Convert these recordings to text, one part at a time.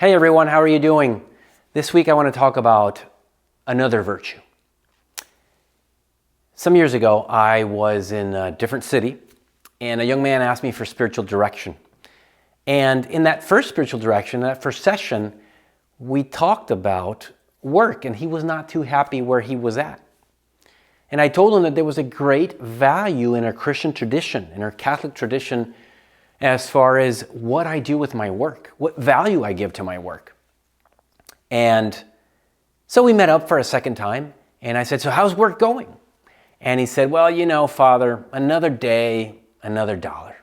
Hey everyone, how are you doing? This week I want to talk about another virtue. Some years ago, I was in a different city and a young man asked me for spiritual direction. And in that first spiritual direction, that first session, we talked about work and he was not too happy where he was at. And I told him that there was a great value in our Christian tradition, in our Catholic tradition, as far as what I do with my work, what value I give to my work. And so we met up for a second time, and I said, so how's work going? And he said, well, you know, Father, another day, another dollar.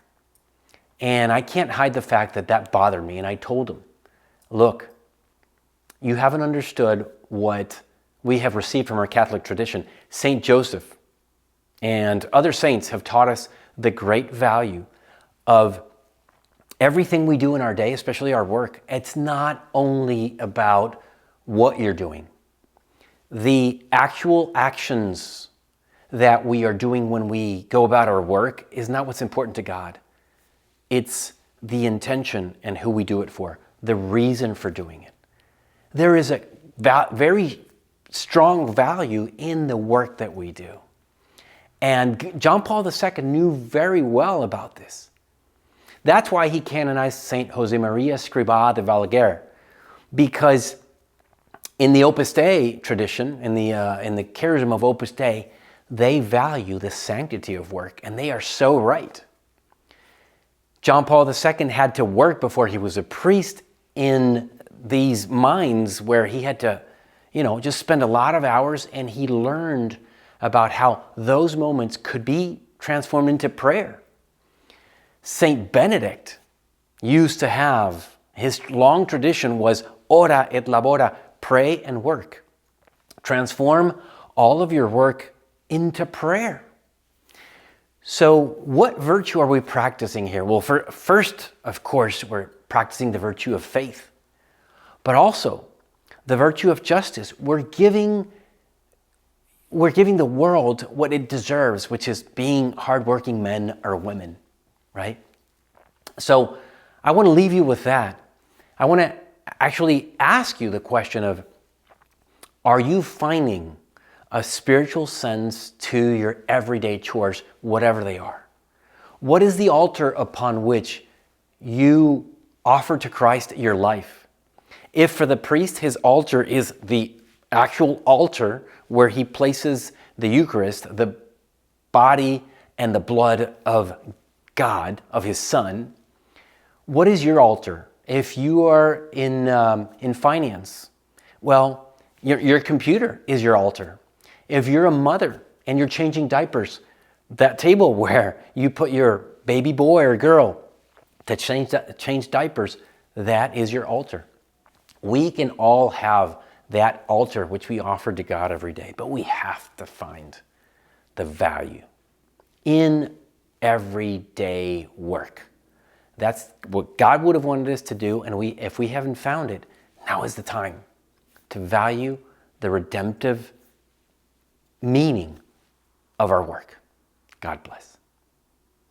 And I can't hide the fact that that bothered me. And I told him, look, you haven't understood what we have received from our Catholic tradition. Saint Joseph and other saints have taught us the great value of everything we do in our day, especially our work. It's not only about what you're doing. The actual actions that we are doing when we go about our work is not what's important to God. It's the intention and who we do it for, the reason for doing it. There is a very strong value in the work that we do. And John Paul II knew very well about this. That's why he canonized Saint Josemaria Escrivá de Balaguer, because in the Opus Dei tradition, in the charism of Opus Dei, they value the sanctity of work, and they are so right. John Paul II had to work before he was a priest in these mines where he had to, just spend a lot of hours, and he learned about how those moments could be transformed into prayer. Saint Benedict used to have, his long tradition was ora et labora, pray and work. Transform all of your work into prayer. So what virtue are we practicing here? Well, first, of course, we're practicing the virtue of faith, but also the virtue of justice. We're giving the world what it deserves, which is being hardworking men or women. Right? So I want to leave you with that. I want to actually ask you the question of, are you finding a spiritual sense to your everyday chores, whatever they are? What is the altar upon which you offer to Christ your life? If for the priest, his altar is the actual altar where he places the Eucharist, the body and the blood of God, of his Son, what is your altar? If you are in finance, well, your computer is your altar. If you're a mother and you're changing diapers, that table where you put your baby boy or girl to change diapers, that is your altar. We can all have that altar which we offer to God every day, but we have to find the value in everyday work. That's what God would have wanted us to do, and if we haven't found it, now is the time to value the redemptive meaning of our work. God bless.